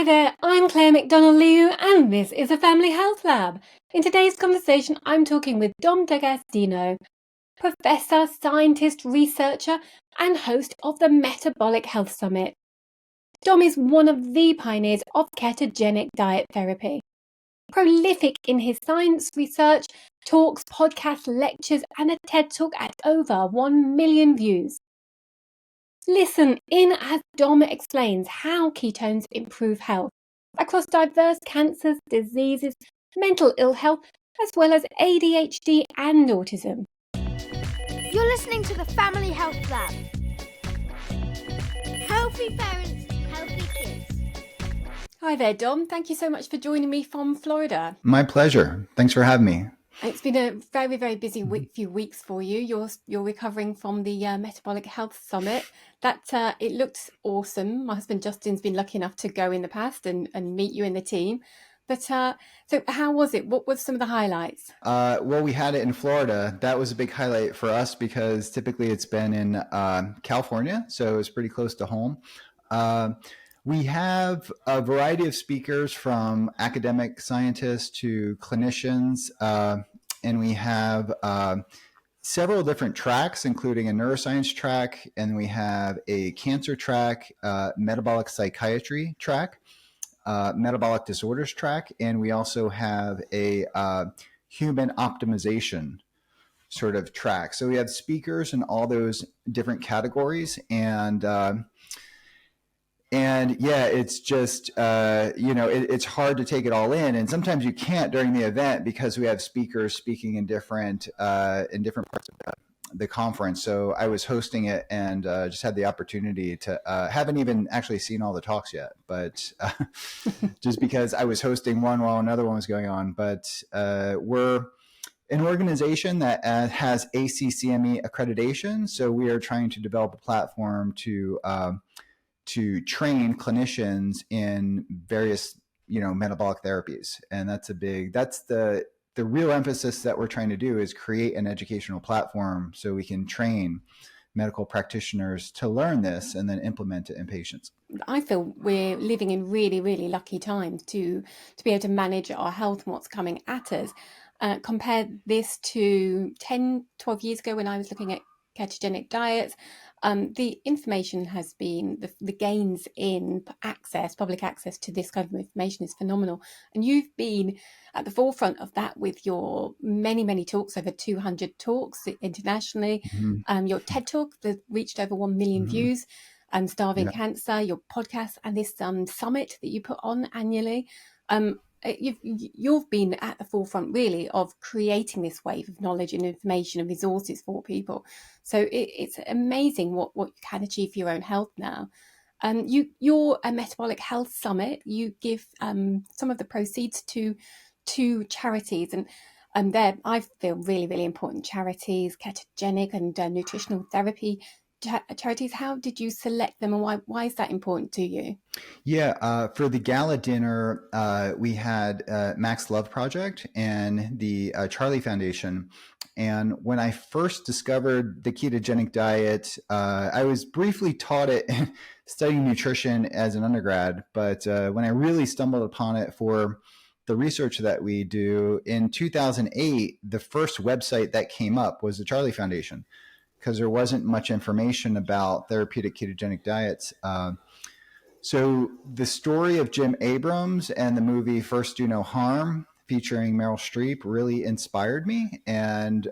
Hi there, I'm Claire McDonnell Dom, and this is a Family Health Lab. In today's conversation, I'm talking with Dom D'Agostino, professor, scientist, researcher, and host of the Metabolic Health Summit. Dom is one of the pioneers of ketogenic diet therapy. Prolific in his science research, talks, podcasts, lectures, and a TED Talk at over 1 million views. Listen in as Dom explains how ketones improve health across diverse cancers, diseases, mental ill health, as well as ADHD and autism. You're listening to the Family Health Lab. Healthy parents, healthy kids. Hi there, Dom. Thank you so much for joining me from Florida. My pleasure. Thanks for having me. It's been a very, very busy few weeks for you. You're recovering from the Metabolic Health Summit. It looked awesome. My husband Justin's been lucky enough to go in the past and meet you and the team. But so how was it? What were some of the highlights? Well, we had it in Florida. That was a big highlight for us because typically it's been in California, so it's pretty close to home. We have a variety of speakers from academic scientists to clinicians, and we have several different tracks, including a neuroscience track, and we have a cancer track, metabolic psychiatry track, metabolic disorders track, and we also have a human optimization sort of track. So we have speakers in all those different categories, and yeah, it's just it's hard to take it all in, and sometimes you can't during the event because we have speakers speaking in different parts of the conference. So I was hosting it and just had the opportunity to haven't even actually seen all the talks yet, but just because I was hosting one while another one was going on. But we're an organization that has ACCME accreditation, so we are trying to develop a platform to train clinicians in various metabolic therapies, and that's the real emphasis that we're trying to do is create an educational platform so we can train medical practitioners to learn this and then implement it in patients. I feel we're living in really, really lucky times to be able to manage our health and what's coming at us. Compare this to 10, 12 years ago when I was looking at ketogenic diets. The information has been, the gains in public access to this kind of information is phenomenal. And you've been at the forefront of that with your many, many talks, over 200 talks internationally. Mm-hmm. Your TED Talk that reached over 1 million Mm-hmm. views, Starving Yeah. Cancer, your podcast, and this summit that you put on annually. You've been at the forefront really of creating this wave of knowledge and information and resources for people. So it's amazing what you can achieve for your own health now. You're a Metabolic Health Summit. You give some of the proceeds to charities, and they're, I feel, really, really important charities, ketogenic and nutritional therapy charities. How did you select them, and why is that important to you? Yeah, for the gala dinner, we had Max Love Project and the Charlie Foundation. And when I first discovered the ketogenic diet, I was briefly taught it studying nutrition as an undergrad. But when I really stumbled upon it for the research that we do in 2008, the first website that came up was the Charlie Foundation, because there wasn't much information about therapeutic ketogenic diets. So the story of Jim Abrams and the movie First Do No Harm, featuring Meryl Streep, really inspired me. And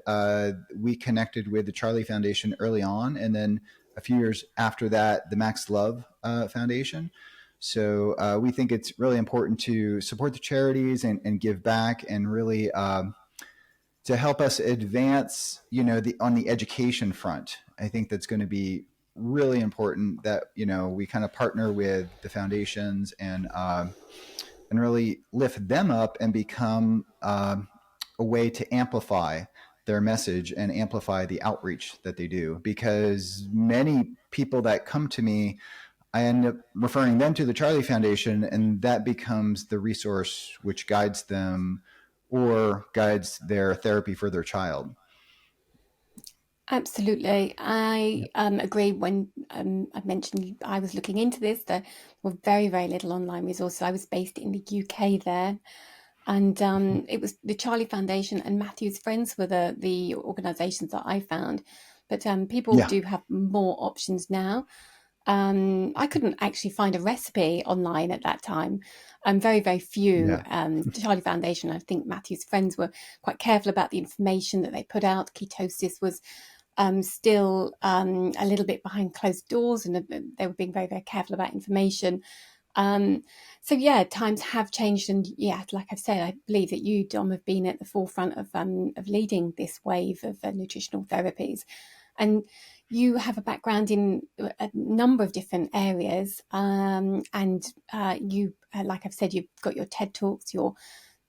we connected with the Charlie Foundation early on. And then a few years after that, the Max Love Foundation. So we think it's really important to support the charities and give back, and really to help us advance, on the education front. I think that's going to be really important that, we kind of partner with the foundations and really lift them up and become a way to amplify their message and amplify the outreach that they do. Because many people that come to me, I end up referring them to the Charlie Foundation, and that becomes the resource which guides them or guides their therapy for their child. Absolutely. I agree. When I mentioned I was looking into this, there were very, very little online resources. I was based in the UK there, and it was the Charlie Foundation and Matthew's Friends were the organisations that I found. But people Yeah. do have more options now. I couldn't actually find a recipe online at that time. Very, very few. Yeah. Charlie Foundation, I think Matthew's Friends were quite careful about the information that they put out. Ketosis was still a little bit behind closed doors, and they were being very, very careful about information. So yeah, times have changed, and yeah, like I've said, I believe that you, Dom, have been at the forefront of leading this wave of nutritional therapies, and you have a background in a number of different areas, and you, like I've said, you've got your TED Talks, your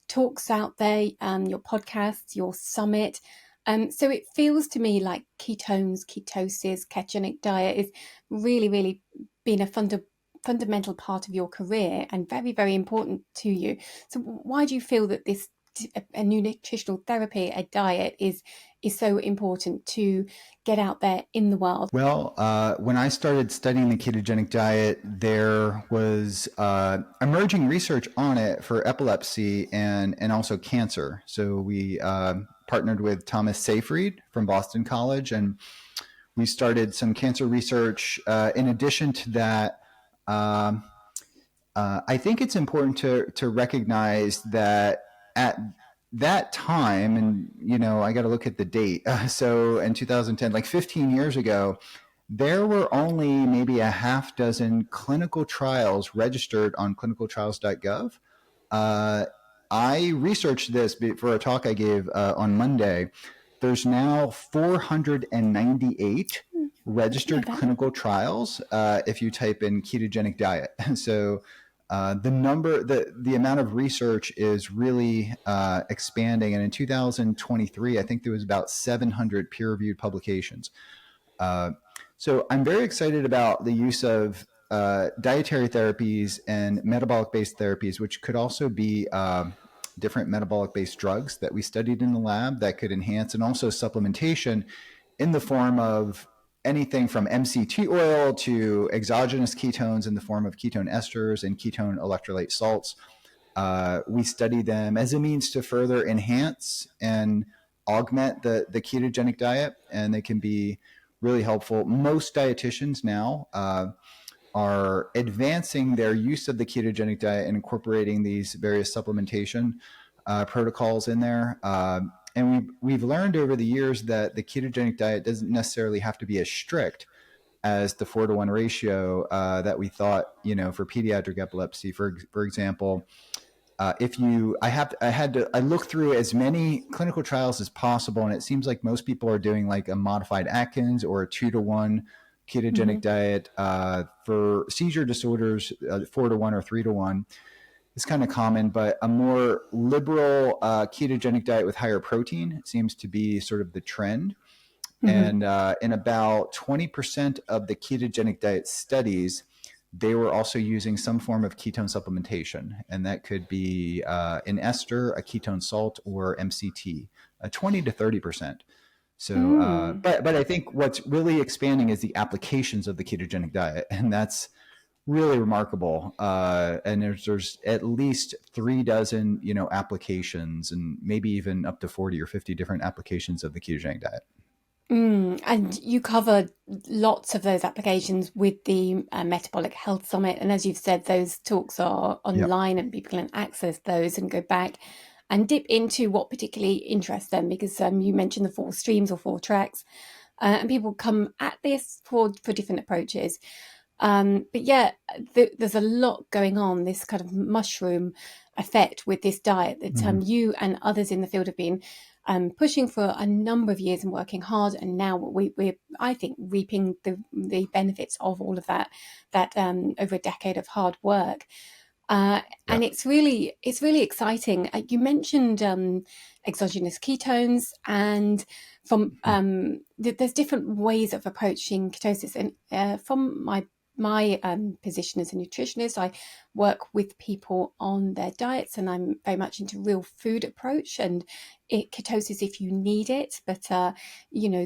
talks out there, your podcasts, your summit. So it feels to me like ketones, ketosis, ketogenic diet is really, really been a fundamental part of your career and very, very important to you. So why do you feel that this a new nutritional therapy, a diet, is so important to get out there in the world? Well, when I started studying the ketogenic diet, there was emerging research on it for epilepsy and also cancer. So we partnered with Thomas Seyfried from Boston College, and we started some cancer research. In addition to that, I think it's important to recognize that at that time, and I got to look at the date. So in 2010, like 15 years ago, there were only maybe a half dozen clinical trials registered on clinicaltrials.gov. I researched this for a talk I gave on Monday. There's now 498 registered clinical trials if you type in ketogenic diet. So the amount of research is really expanding. And in 2023, I think there was about 700 peer-reviewed publications. So I'm very excited about the use of dietary therapies and metabolic-based therapies, which could also be different metabolic-based drugs that we studied in the lab that could enhance, and also supplementation in the form of anything from MCT oil to exogenous ketones in the form of ketone esters and ketone electrolyte salts. We study them as a means to further enhance and augment the ketogenic diet, and they can be really helpful. Most dietitians now are advancing their use of the ketogenic diet and incorporating these various supplementation protocols in there. And we've learned over the years that the ketogenic diet doesn't necessarily have to be as strict as the 4-to-1 ratio that we thought, for pediatric epilepsy, for example. I look through as many clinical trials as possible, and it seems like most people are doing like a modified Atkins or a 2-to-1 ketogenic diet. For seizure disorders, 4-to-1 or 3-to-1 is kind of common, but a more liberal ketogenic diet with higher protein seems to be sort of the trend. And in about 20% of the ketogenic diet studies, they were also using some form of ketone supplementation, and that could be an ester, a ketone salt, or MCT, 20 to 30%. So, but I think what's really expanding is the applications of the ketogenic diet, and that's really remarkable. And there's at least 3 dozen, applications, and maybe even up to 40 or 50 different applications of the ketogenic diet. And you cover lots of those applications with the Metabolic Health Summit. And as you've said, those talks are online and people can access those and go back and dip into what particularly interests them, because you mentioned the 4 streams or 4 tracks, and people come at this for different approaches. But yeah, there's a lot going on, this kind of mushroom effect with this diet that you and others in the field have been pushing for a number of years and working hard, and now we're I think reaping the benefits of all of that over a decade of hard work. And it's really exciting. You mentioned exogenous ketones, and from there's different ways of approaching ketosis. And from my my position as a nutritionist, I work with people on their diets, and I'm very much into real food approach and ketosis if you need it. But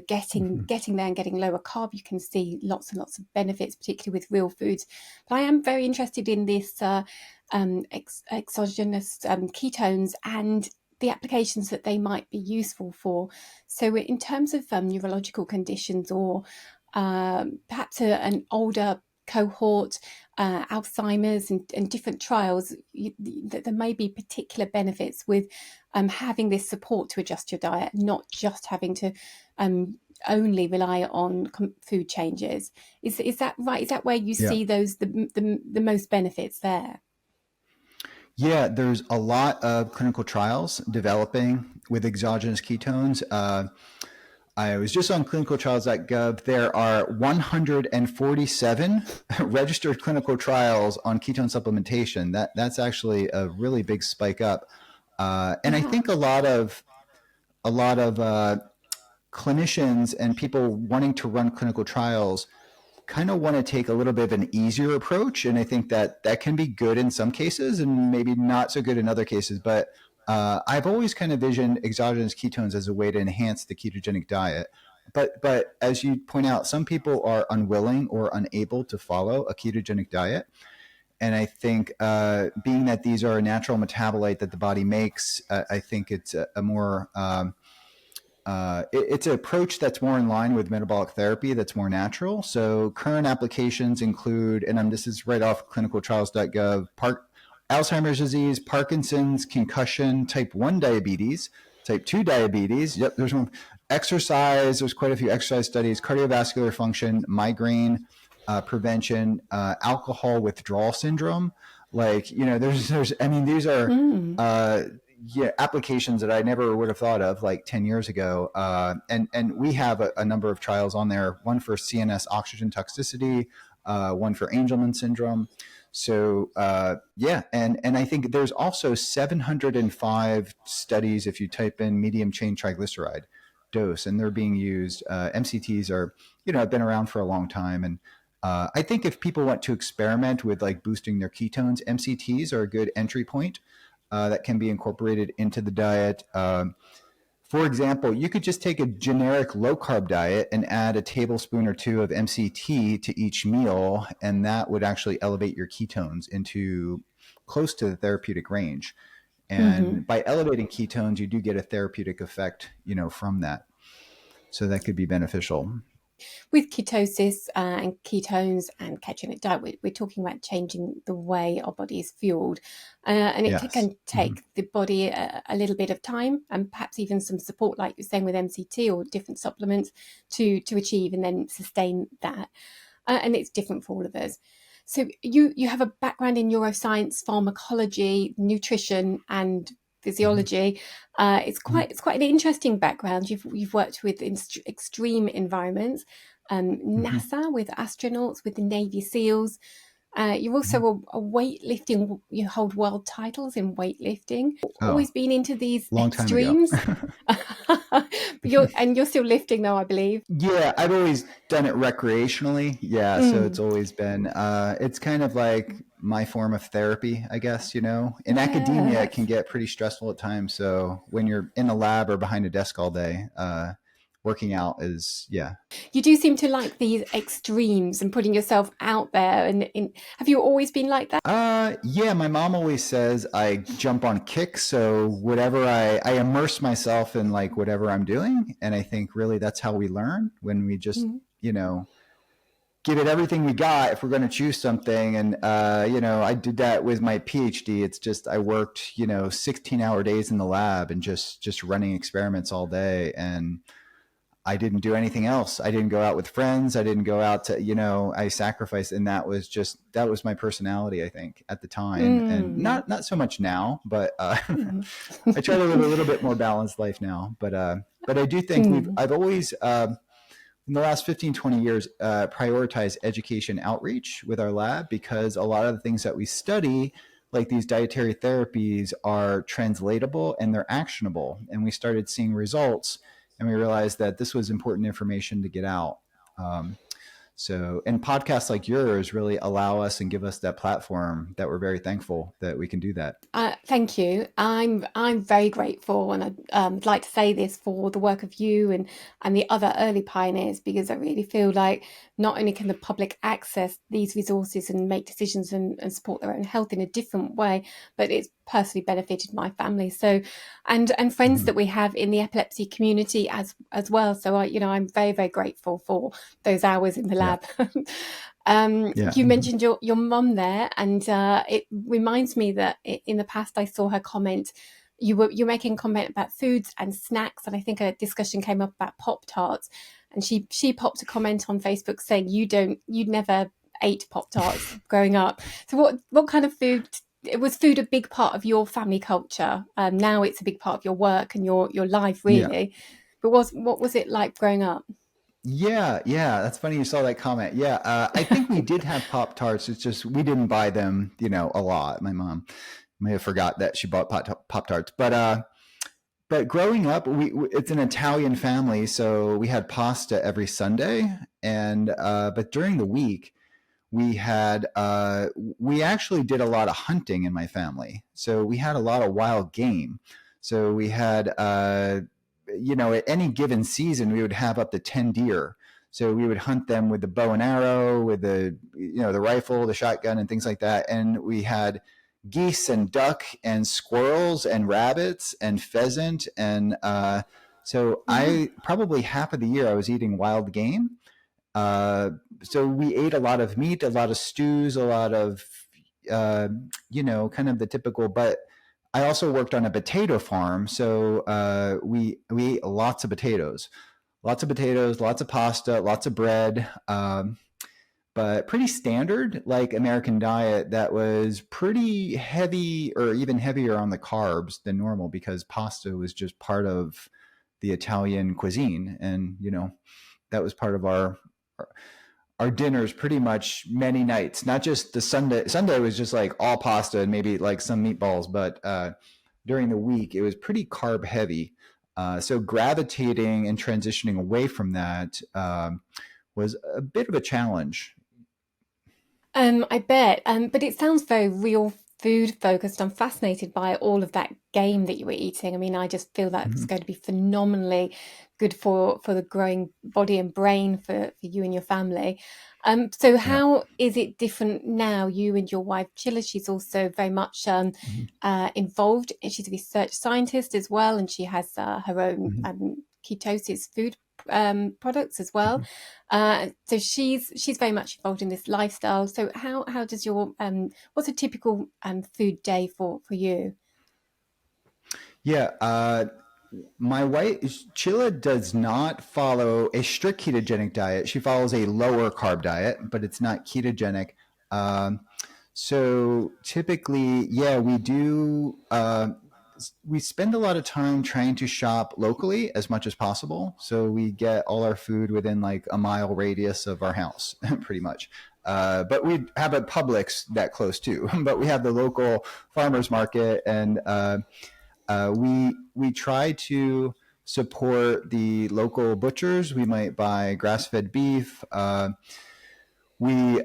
getting there and getting lower carb, you can see lots and lots of benefits, particularly with real foods. But I am very interested in this exogenous ketones and the applications that they might be useful for. So in terms of neurological conditions, or perhaps an older cohort, Alzheimer's and different trials, there may be particular benefits with having this support to adjust your diet, not just having to only rely on food changes. Is that right? Is that where you see those the most benefits there? Yeah, there's a lot of clinical trials developing with exogenous ketones. I was just on clinicaltrials.gov. There are 147 registered clinical trials on ketone supplementation. That's actually a really big spike up. And I think a lot of clinicians and people wanting to run clinical trials kind of want to take a little bit of an easier approach. And I think that can be good in some cases and maybe not so good in other cases. But I've always kind of visioned exogenous ketones as a way to enhance the ketogenic diet. But as you point out, some people are unwilling or unable to follow a ketogenic diet. And I think being that these are a natural metabolite that the body makes, I think it's a more it's an approach that's more in line with metabolic therapy, that's more natural. So current applications include, and this is right off clinicaltrials.gov, Alzheimer's disease, Parkinson's, concussion, type 1 diabetes, type 2 diabetes. Yep, there's one. Exercise, there's quite a few exercise studies, cardiovascular function, migraine prevention, alcohol withdrawal syndrome. Like, I mean, these are applications that I never would have thought of like 10 years ago. And we have a number of trials on there, one for CNS oxygen toxicity, one for Angelman syndrome. So, and I think there's also 705 studies if you type in medium chain triglyceride dose, and they're being used. MCTs are, have been around for a long time. And I think if people want to experiment with like boosting their ketones, MCTs are a good entry point. That can be incorporated into the diet. For example, you could just take a generic low carb diet and add a tablespoon or two of MCT to each meal, and that would actually elevate your ketones into close to the therapeutic range. And by elevating ketones, you do get a therapeutic effect, from that. So that could be beneficial. With ketosis and ketones and ketogenic diet, we're talking about changing the way our body is fueled. And it can take the body a little bit of time and perhaps even some support, like you're saying with MCT or different supplements to achieve and then sustain that. And it's different for all of us. So you have a background in neuroscience, pharmacology, nutrition, and physiology. It's quite an interesting background. You've worked with extreme environments, NASA with astronauts, with the Navy SEALs. You're also a weightlifting. You hold world titles in weightlifting. Always been into these extremes. You're still lifting though, I believe. Yeah, I've always done it recreationally. Yeah, so it's always been. It's kind of like my form of therapy, I guess. In academia, it can get pretty stressful at times. So when you're in a lab or behind a desk all day, working out is, You do seem to like these extremes and putting yourself out there. And have you always been like that? Yeah, my mom always says I jump on kicks. So whatever I immerse myself in like whatever I'm doing. And I think really that's how we learn, when we just, give it everything we got if we're going to choose something. And, I did that with my PhD. It's just, I worked, 16-hour days in the lab and just running experiments all day. And I didn't do anything else. I didn't go out with friends. I didn't go out to, I sacrificed. And that was my personality, I think, at the time. And not so much now, but I try to live a little bit more balanced life now. But I do think I've always, in the last 15, 20 years, prioritized education outreach with our lab, because a lot of the things that we study, like these dietary therapies, are translatable and they're actionable. And we started seeing results, and we realized that this was important information to get out. So, and podcasts like yours really allow us and give us that platform that we're very thankful that we can do that. Thank you. I'm very grateful, and I'd like to say this for the work of you and the other early pioneers, because I really feel like not only can the public access these resources and make decisions and support their own health in a different way, but it's personally benefited my family. So, and friends Mhm. that we have in the epilepsy community as well. So I'm very, very grateful for those hours in the Yeah. lab. Yeah. You mentioned your mum there, and it reminds me that in the past I saw her comment. You're making a comment about foods and snacks, and I think a discussion came up about Pop-Tarts, and she popped a comment on Facebook saying you never ate Pop-Tarts growing up. So what kind of food? Was food a big part of your family culture? Now it's a big part of your work and your life, Yeah. really. But what was it like growing up? Yeah, that's funny you saw that comment. Yeah, I think we did have Pop Tarts. It's just we didn't buy them, a lot. My mom may have forgot that she bought Pop Tarts, but growing up, it's an Italian family, so we had pasta every Sunday, and but during the week we actually did a lot of hunting in my family, so we had a lot of wild game. So we had at any given season we would have up to 10 deer. So we would hunt them with the bow and arrow, with the rifle, the shotgun, and things like that. And we had geese and duck and squirrels and rabbits and pheasant. And so Wow. I probably half of the year I was eating wild game. So we ate a lot of meat, a lot of stews, a lot of, kind of the typical, but I also worked on a potato farm. So we ate lots of potatoes, lots of pasta, lots of bread, but pretty standard, like American diet that was pretty heavy or even heavier on the carbs than normal because pasta was just part of the Italian cuisine. And, that was part of our dinners pretty much many nights, not just the Sunday. Sunday was just like all pasta and maybe like some meatballs, but during the week it was pretty carb heavy. So gravitating and transitioning away from that was a bit of a challenge. I bet. But it sounds very real food focused. I'm fascinated by all of that game that you were eating. I mean, I just feel that's Mhm. going to be phenomenally good for the growing body and brain for you and your family. So Yeah. how is it different now? You and your wife, Chilla, she's also very much Mhm. involved. She's a research scientist as well, and she has her own Mhm. ketosis food products as well. Mhm. So she's very much involved in this lifestyle. So how does your what's a typical food day for you? Yeah. My wife, Chilla, does not follow a strict ketogenic diet. She follows a lower carb diet, but it's not ketogenic. Um, so typically, yeah, we do. We spend a lot of time trying to shop locally as much as possible. So we get all our food within like a mile radius of our house, pretty much. But we have a Publix that close too. But we have the local farmers market, and we try to support the local butchers. We might buy grass-fed beef. We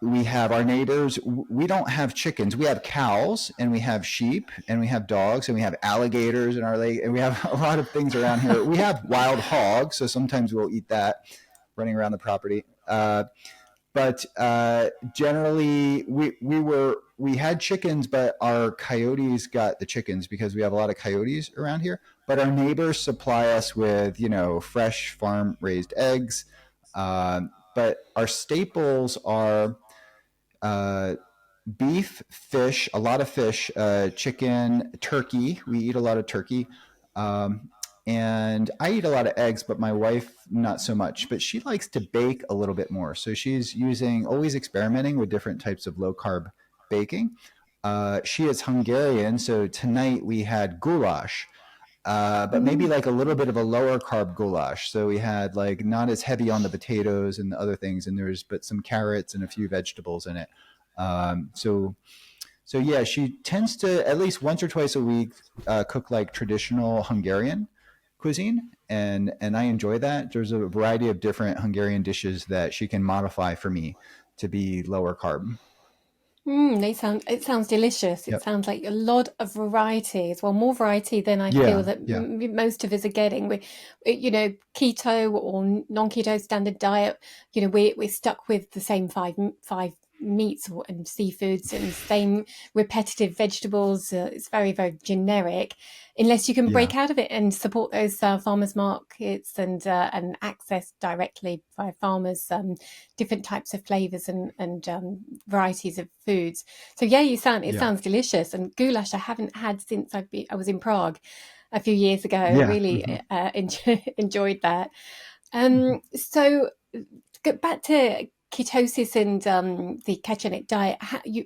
we have our neighbors. We don't have chickens. We have cows, and we have sheep, and we have dogs, and we have alligators in our lake, and we have a lot of things around here. We have wild hogs, so sometimes we'll eat that running around the property. But generally, we had chickens, but our coyotes got the chickens because we have a lot of coyotes around here. But our neighbors supply us with fresh farm raised eggs. But our staples are uh, beef, fish, a lot of fish, chicken, turkey. We eat a lot of turkey. Um, and I eat a lot of eggs, but my wife not so much. But she likes to bake a little bit more. So she's always experimenting with different types of low carb baking. She is Hungarian, so tonight we had goulash, but maybe Mm. like a little bit of a lower carb goulash. So we had like not as heavy on the potatoes and the other things, and but some carrots and a few vegetables in it. So yeah, she tends to at least once or twice a week cook like traditional Hungarian cuisine, and I enjoy that. There's a variety of different Hungarian dishes that she can modify for me to be lower carb. It sounds delicious. It Yep. sounds like a lot of varieties. Well, more variety than I feel Yeah. that Yeah. most of us are getting. Keto or non-keto standard diet. We're stuck with the same five meats and seafoods and same repetitive vegetables. It's very, very generic, unless you can Yeah. break out of it and support those farmers markets and access directly via farmers different types of flavors and varieties of foods. So yeah, it Yeah. sounds delicious. And goulash I haven't had since I was in Prague a few years ago. Yeah. Really Hmm. enjoyed that. Hmm. So go back to ketosis and the ketogenic diet.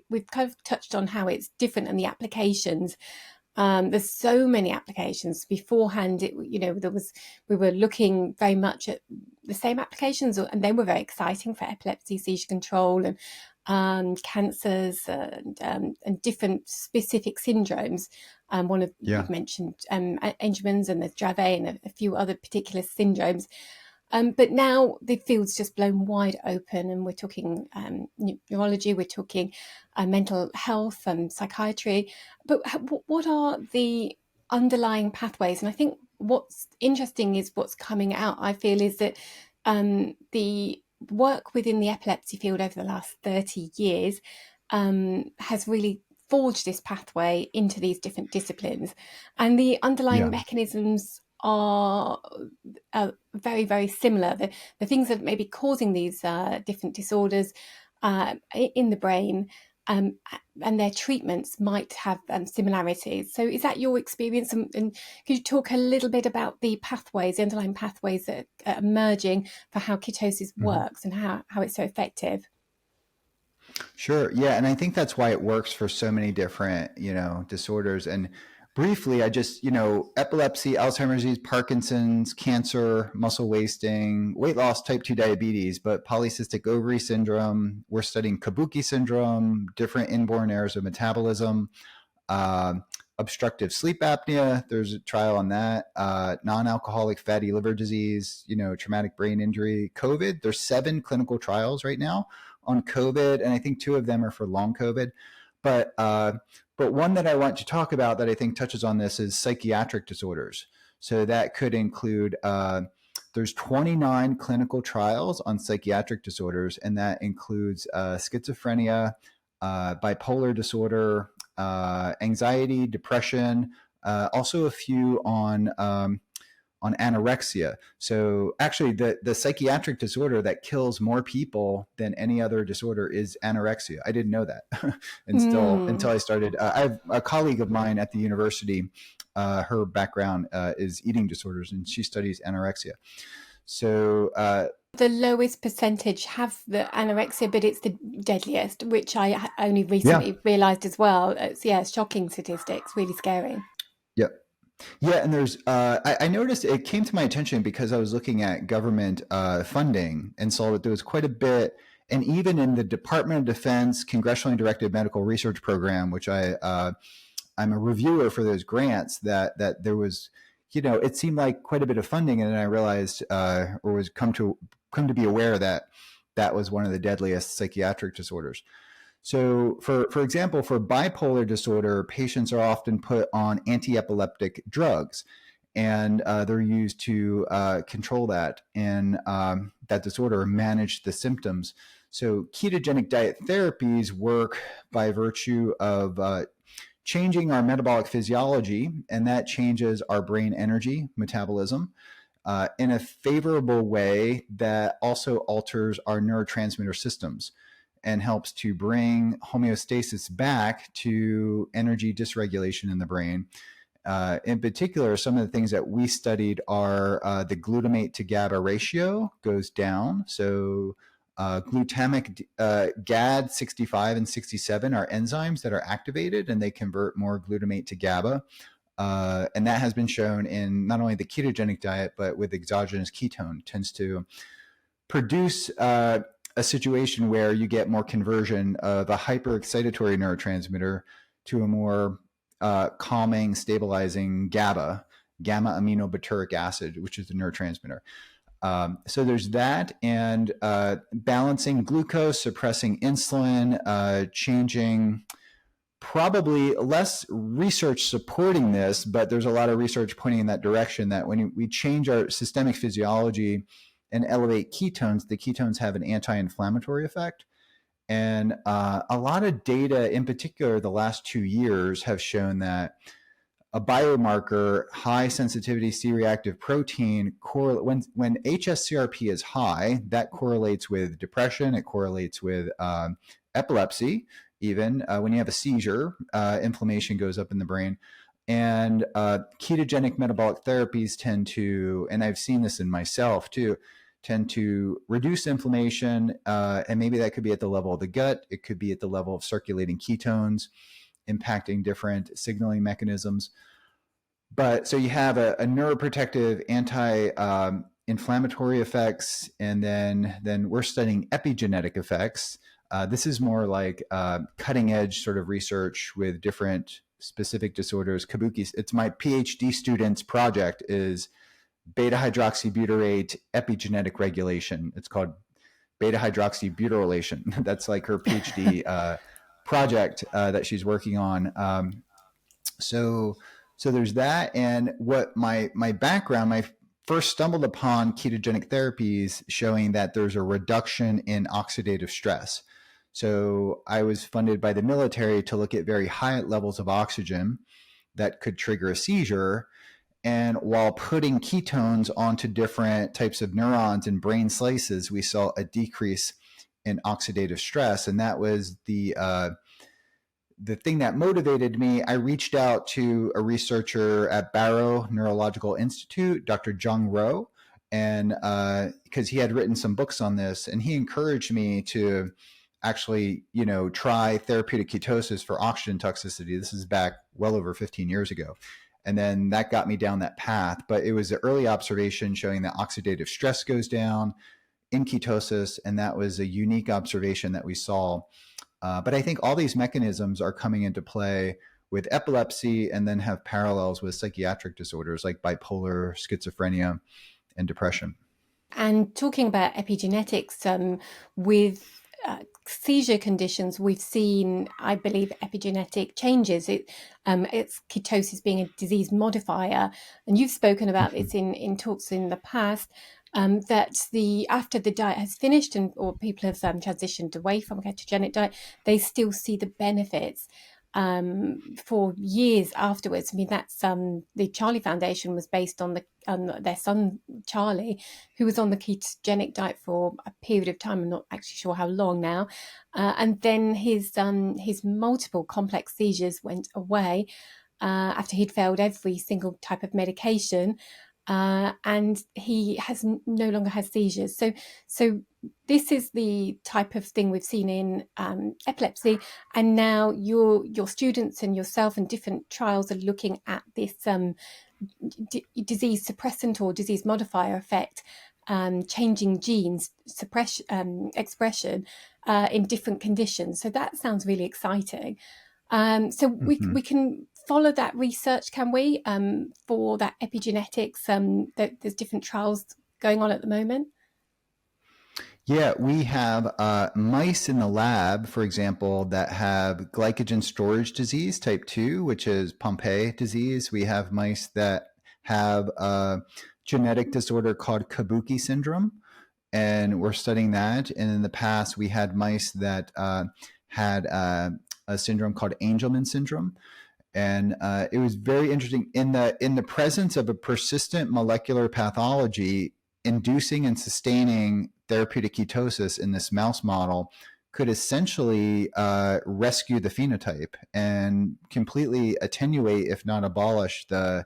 We've kind of touched on how it's different and the applications. There's so many applications. Beforehand, we were looking very much at the same applications, and they were very exciting for epilepsy, seizure control, and cancers and different specific syndromes. One of Yeah. you've mentioned Angelman's, and there's Dravet and a few other particular syndromes. But now the field's just blown wide open, and we're talking neurology, we're talking mental health and psychiatry. But what are the underlying pathways? And I think what's interesting is what's coming out, I feel, is that the work within the epilepsy field over the last 30 years has really forged this pathway into these different disciplines. And the underlying Yeah. mechanisms are very, very similar. The things that may be causing these different disorders in the brain and their treatments might have similarities. So is that your experience? And could you talk a little bit about the pathways, the underlying pathways that are emerging for how ketosis Hmm. works and how it's so effective? Sure. Yeah. And I think that's why it works for so many different, disorders. And briefly, I just, epilepsy, Alzheimer's disease, Parkinson's, cancer, muscle wasting, weight loss, type 2 diabetes, but polycystic ovary syndrome. We're studying Kabuki syndrome, different inborn errors of metabolism, um, obstructive sleep apnea. There's a trial on that. Non-alcoholic fatty liver disease, traumatic brain injury, COVID. There's 7 clinical trials right now on COVID, and I think 2 of them are for long COVID. But one that I want to talk about that I think touches on this is psychiatric disorders. So that could include there's 29 clinical trials on psychiatric disorders, and that includes schizophrenia, bipolar disorder, anxiety, depression, also a few on anorexia. So actually the psychiatric disorder that kills more people than any other disorder is anorexia. I didn't know that until I started. I have a colleague of mine at the university. Her background is eating disorders, and she studies anorexia. So the lowest percentage have the anorexia, but it's the deadliest, which I only yeah, recently realized as well. It's shocking statistics, really scary. yeah. Yeah, and there's I noticed it came to my attention because I was looking at government funding and saw that there was quite a bit, and even in the Department of Defense Congressionally Directed Medical Research Program, which I'm a reviewer for those grants, that there was, it seemed like quite a bit of funding, and then I realized or was come to be aware that that was one of the deadliest psychiatric disorders. So, for example, for bipolar disorder, patients are often put on anti-epileptic drugs, and they're used to control that and that disorder, or manage the symptoms. So, ketogenic diet therapies work by virtue of changing our metabolic physiology, and that changes our brain energy metabolism in a favorable way that also alters our neurotransmitter systems and helps to bring homeostasis back to energy dysregulation in the brain. In particular, some of the things that we studied are the glutamate to GABA ratio goes down. So glutamic GAD 65 and 67 are enzymes that are activated, and they convert more glutamate to GABA. And that has been shown in not only the ketogenic diet, but with exogenous ketone, tends to produce a situation where you get more conversion of a hyperexcitatory neurotransmitter to a more calming, stabilizing GABA. gamma aminobutyric acid, which is the neurotransmitter. So there's that, and balancing glucose, suppressing insulin, changing. Probably less research supporting this, but there's a lot of research pointing in that direction, that when we change our systemic physiology and elevate ketones, the ketones have an anti-inflammatory effect. And a lot of data, in particular the last 2 years, have shown that a biomarker, high sensitivity C-reactive protein, when hsCRP is high, that correlates with depression, it correlates with epilepsy. Even when you have a seizure, inflammation goes up in the brain. And ketogenic metabolic therapies tend to, and I've seen this in myself too, tend to reduce inflammation. And maybe that could be at the level of the gut. It could be at the level of circulating ketones, impacting different signaling mechanisms. But so you have a neuroprotective anti-inflammatory effects, and then we're studying epigenetic effects. This is more like cutting edge sort of research with different specific disorders. Kabuki, it's my PhD student's project, is beta hydroxybutyrate epigenetic regulation. It's called beta hydroxybutyrylation. That's like her PhD project that she's working on. So there's that. And what my background, my first stumbled upon ketogenic therapies showing that there's a reduction in oxidative stress. So I was funded by the military to look at very high levels of oxygen that could trigger a seizure. And while putting ketones onto different types of neurons in brain slices, we saw a decrease in oxidative stress. And that was the thing that motivated me. I reached out to a researcher at Barrow Neurological Institute, Dr. Jong, and because he had written some books on this, and he encouraged me to actually, try therapeutic ketosis for oxygen toxicity. This is back well over 15 years ago. And then that got me down that path. But it was an early observation showing that oxidative stress goes down in ketosis. And that was a unique observation that we saw. But I think all these mechanisms are coming into play with epilepsy, and then have parallels with psychiatric disorders like bipolar, schizophrenia, and depression. And talking about epigenetics, with seizure conditions, we've seen, I believe, epigenetic changes. It's ketosis being a disease modifier, and you've spoken about this in talks in the past. That after the diet has finished or people have transitioned away from a ketogenic diet, they still see the benefits for years afterwards. I mean, that's the Charlie Foundation was based on their son Charlie, who was on the ketogenic diet for a period of time. I'm not actually sure how long now, and then his multiple complex seizures went away after he'd failed every single type of medication. And he no longer has seizures. So this is the type of thing we've seen in epilepsy, and now your students and yourself and different trials are looking at this disease suppressant or disease modifier effect, changing genes expression in different conditions. So that sounds really exciting. We can follow that research, can we, for that epigenetics? There's different trials going on at the moment. Yeah, we have mice in the lab, for example, that have glycogen storage disease type 2, which is Pompe disease. We have mice that have a genetic disorder called Kabuki syndrome, and we're studying that. And in the past, we had mice that had a syndrome called Angelman syndrome. And it was very interesting in the presence of a persistent molecular pathology. Inducing and sustaining therapeutic ketosis in this mouse model could essentially rescue the phenotype and completely attenuate, if not abolish, the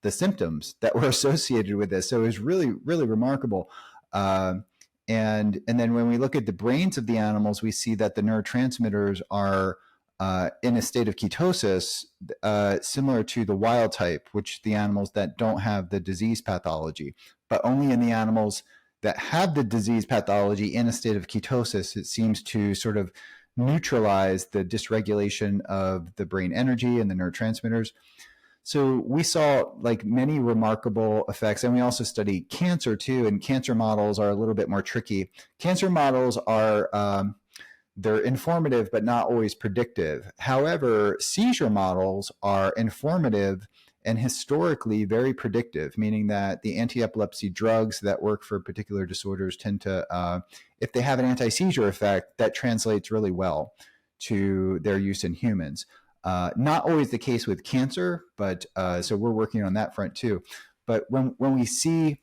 symptoms that were associated with this. So it was really, really remarkable. And then when we look at the brains of the animals, we see that the neurotransmitters are in a state of ketosis, similar to the wild type, which the animals that don't have the disease pathology, but only in the animals that have the disease pathology in a state of ketosis, it seems to sort of neutralize the dysregulation of the brain energy and the neurotransmitters. So we saw like many remarkable effects, and we also studied cancer too. And cancer models are a little bit more tricky. Cancer models are they're informative, but not always predictive. However, seizure models are informative and historically very predictive, meaning that the anti-epilepsy drugs that work for particular disorders tend to, if they have an anti-seizure effect, that translates really well to their use in humans. Not always the case with cancer, but so we're working on that front too. But when we see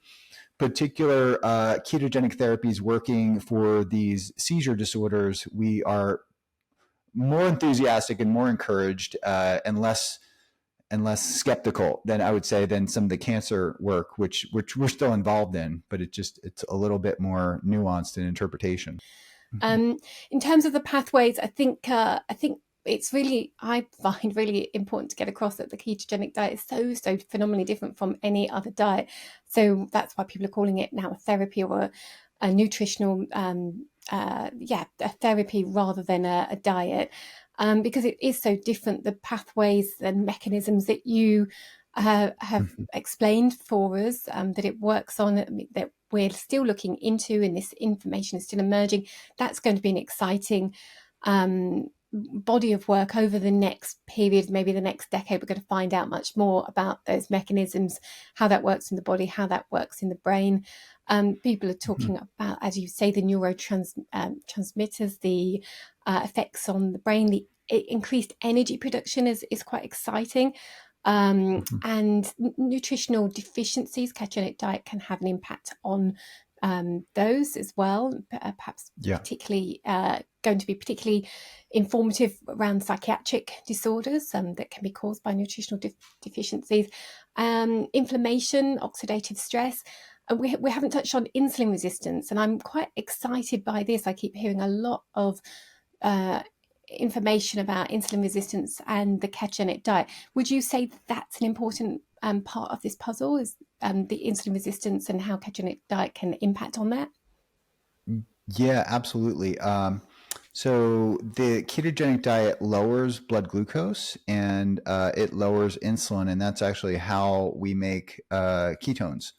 particular ketogenic therapies working for these seizure disorders, we are more enthusiastic and more encouraged and less skeptical than I would say than some of the cancer work, which we're still involved in, but it's a little bit more nuanced in interpretation. In terms of the pathways, I think it's really, I find really important to get across that the ketogenic diet is so phenomenally different from any other diet. So that's why people are calling it now a therapy or a nutritional, a therapy rather than a diet, because it is so different. The pathways and mechanisms that you have explained for us, that it works on, that we're still looking into, and this information is still emerging. That's going to be an exciting body of work over the next period, maybe the next decade. We're going to find out much more about those mechanisms, how that works in the body, how that works in the brain. People are talking about, as you say, the neurotransmitters, the effects on the brain. The increased energy production is quite exciting. And nutritional deficiencies, ketogenic diet can have an impact on those as well, perhaps particularly going to be particularly informative around psychiatric disorders that can be caused by nutritional deficiencies, inflammation, oxidative stress. We haven't touched on insulin resistance, and I'm quite excited by this. I keep hearing a lot of information about insulin resistance and the ketogenic diet. Would you say that's an important part of this puzzle, is the insulin resistance and how ketogenic diet can impact on that? Yeah, absolutely. So the ketogenic diet lowers blood glucose and it lowers insulin, and that's actually how we make ketones,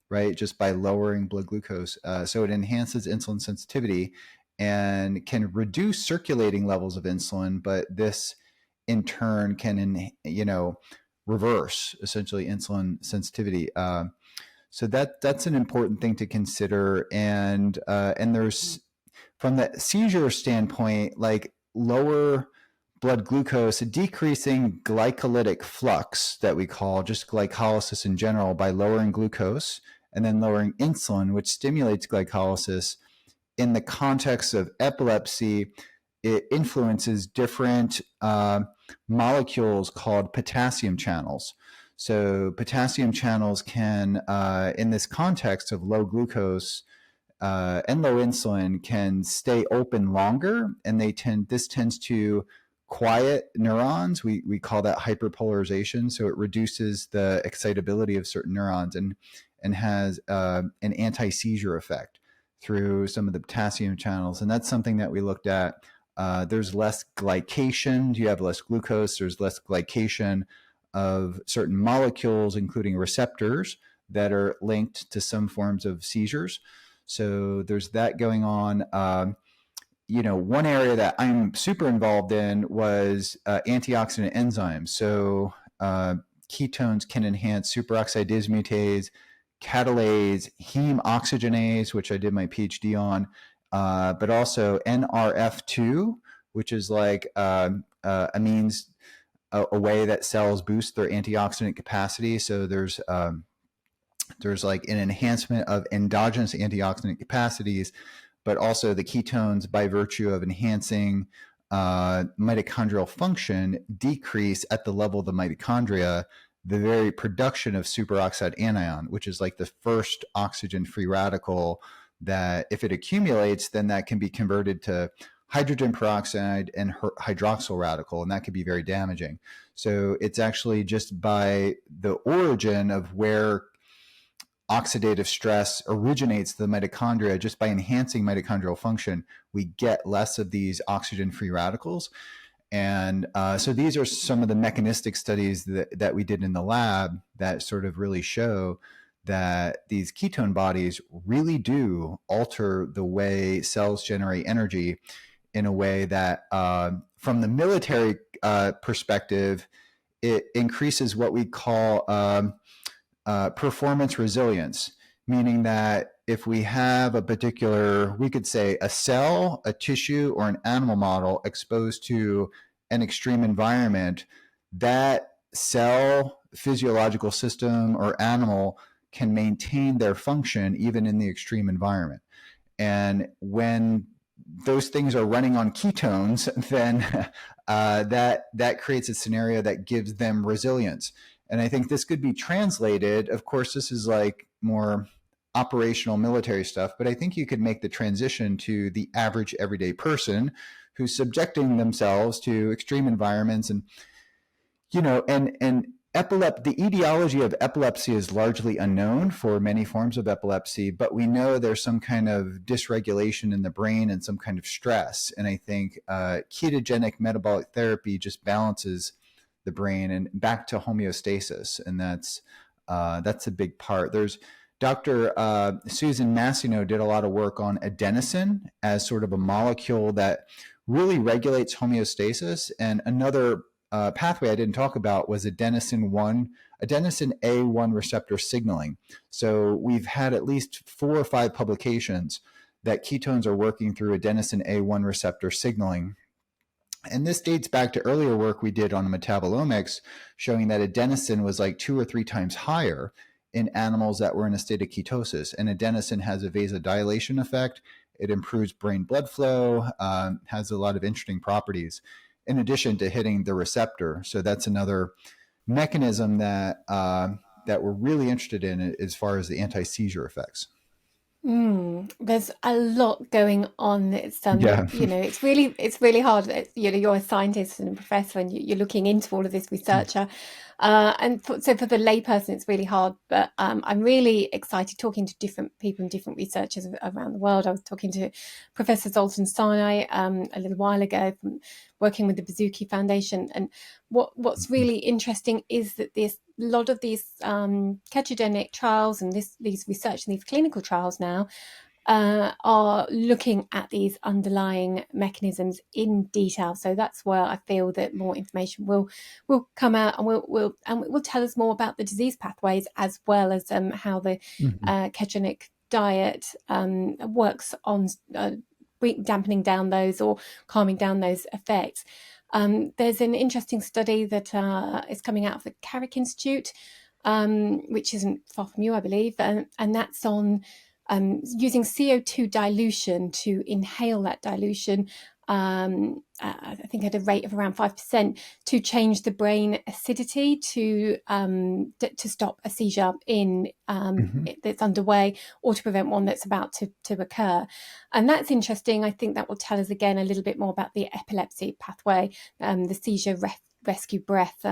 right? Just by lowering blood glucose. So it enhances insulin sensitivity and can reduce circulating levels of insulin, but this in turn can, reverse essentially insulin sensitivity. So that's an important thing to consider. And there's, from the seizure standpoint, like lower blood glucose, decreasing glycolytic flux that we call just glycolysis in general by lowering glucose, and then lowering insulin, which stimulates glycolysis. In the context of epilepsy, it influences different molecules called potassium channels. So potassium channels can, in this context of low glucose and low insulin, can stay open longer, and this tends to quiet neurons. We call that hyperpolarization. So it reduces the excitability of certain neurons and has an anti-seizure effect through some of the potassium channels. And that's something that we looked at. There's less glycation. You have less glucose. There's less glycation of certain molecules, including receptors that are linked to some forms of seizures. So there's that going on. One area that I'm super involved in was antioxidant enzymes. So ketones can enhance superoxide dismutase, catalase, heme oxygenase, which I did my PhD on, but also NRF2, which is like a way that cells boost their antioxidant capacity. So there's like an enhancement of endogenous antioxidant capacities, but also the ketones, by virtue of enhancing mitochondrial function, decrease at the level of the mitochondria the very production of superoxide anion, which is like the first oxygen-free radical that, if it accumulates, then that can be converted to hydrogen peroxide and hydroxyl radical, and that could be very damaging. So it's actually just by the origin of where oxidative stress originates the mitochondria, just by enhancing mitochondrial function, we get less of these oxygen-free radicals. And so these are some of the mechanistic studies that we did in the lab that sort of really show that these ketone bodies really do alter the way cells generate energy in a way that, from the military perspective, it increases what we call performance resilience, meaning that if we have a particular, we could say a cell, a tissue, or an animal model exposed to an extreme environment, that cell, physiological system, or animal can maintain their function even in the extreme environment. And when those things are running on ketones, then that creates a scenario that gives them resilience. And I think this could be translated. Of course, this is like more operational military stuff, but I think you could make the transition to the average everyday person who's subjecting themselves to extreme environments. And the etiology of epilepsy is largely unknown for many forms of epilepsy, but we know there's some kind of dysregulation in the brain and some kind of stress. And I think ketogenic metabolic therapy just balances the brain and back to homeostasis. And that's a big part. There's Dr. Susan Massino did a lot of work on adenosine as sort of a molecule that really regulates homeostasis. And another pathway I didn't talk about was adenosine A1 receptor signaling. So we've had at least 4 or 5 publications that ketones are working through adenosine A1 receptor signaling. And this dates back to earlier work we did on metabolomics, showing that adenosine was like 2 or 3 times higher in animals that were in a state of ketosis. And adenosine has a vasodilation effect. It improves brain blood flow, has a lot of interesting properties, in addition to hitting the receptor. So that's another mechanism that we're really interested in as far as the anti-seizure effects. There's a lot going on. It's Yeah. it's really hard. You're a scientist and a professor, and you're looking into all of this research. So for the layperson, it's really hard. But I'm really excited talking to different people and different researchers around the world. I was talking to Professor Zoltan Sarnyai a little while ago, from working with the Bazooki Foundation. And what's really interesting is that a lot of these ketogenic trials and these research and these clinical trials now are looking at these underlying mechanisms in detail. So that's where I feel that more information will come out and will tell us more about the disease pathways, as well as how the ketogenic diet works on dampening down those or calming down those effects. There's an interesting study that is coming out of the Carrick Institute, which isn't far from you, I believe, and that's on using CO2 dilution to inhale that dilution, I think at a rate of around 5%, to change the brain acidity to stop a seizure that's underway, or to prevent one that's about to occur. And that's interesting. I think that will tell us again a little bit more about the epilepsy pathway, the Seizure Rescue Breath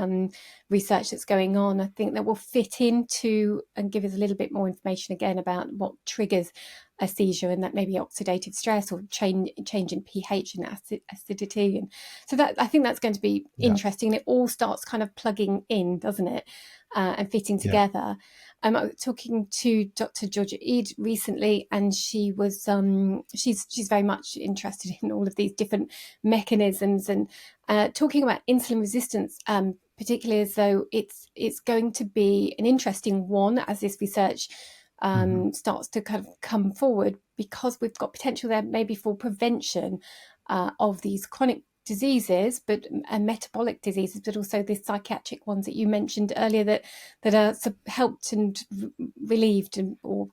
research that's going on. I think that will fit into and give us a little bit more information again about what triggers a seizure, and that maybe oxidative stress or change in pH and acidity. And so that, I think that's going to be interesting. It all starts kind of plugging in, doesn't it, and fitting together. I was talking to Dr. Georgia Eid recently, and she was she's very much interested in all of these different mechanisms, and talking about insulin resistance, particularly as though it's going to be an interesting one as this research starts to kind of come forward, because we've got potential there maybe for prevention of these chronic diseases, but metabolic diseases, but also the psychiatric ones that you mentioned earlier that are helped and relieved or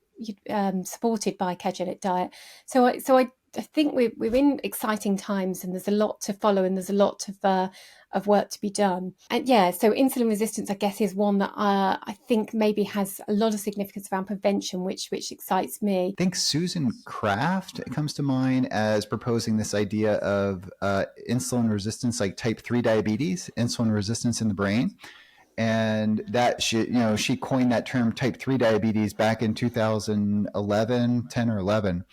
supported by ketogenic diet. So I think we're in exciting times, and there's a lot to follow, and there's a lot of work to be done. And so insulin resistance, I guess, is one that I think maybe has a lot of significance around prevention, which excites me. I think Susan Kraft comes to mind as proposing this idea of insulin resistance, like type 3 diabetes, insulin resistance in the brain. And that she coined that term type 3 diabetes back in 2011, 10 or 11.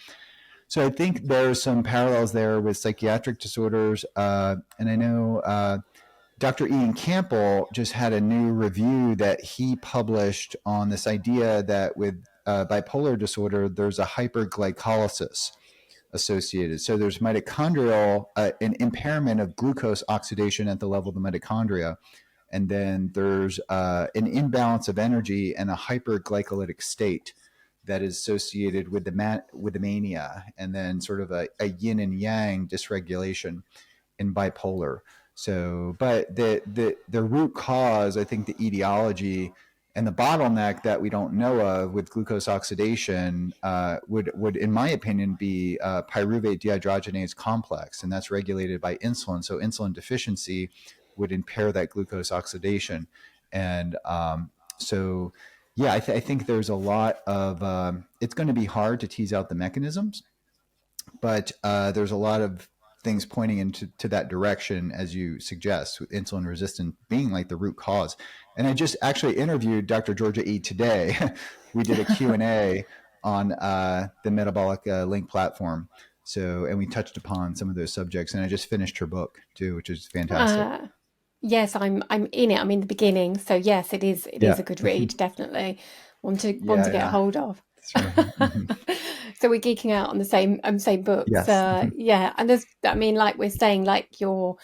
So I think there's some parallels there with psychiatric disorders. And I know Dr. Iain Campbell just had a new review that he published on this idea that with bipolar disorder, there's a hyperglycolysis associated. So there's mitochondrial, an impairment of glucose oxidation at the level of the mitochondria. And then there's an imbalance of energy and a hyperglycolytic state that is associated with the mania, and then sort of a yin and yang dysregulation in bipolar. So, but the root cause, I think the etiology and the bottleneck that we don't know of with glucose oxidation would, in my opinion, be pyruvate dehydrogenase complex, and that's regulated by insulin. So insulin deficiency would impair that glucose oxidation. And so, yeah, I think there's a lot of, it's going to be hard to tease out the mechanisms, but there's a lot of things pointing into that direction, as you suggest, with insulin resistance being like the root cause. And I just actually interviewed Dr. Georgia E. today. We did a Q&A on the Metabolic link platform. So, and we touched upon some of those subjects, and I just finished her book too, which is fantastic. Yes, I'm in it. I'm in the beginning. So yes, it is a good read, definitely. One to get a hold of. Right. Mm-hmm. So we're geeking out on the same books. Yes. Yeah, and there's, I mean, like we're saying, like you're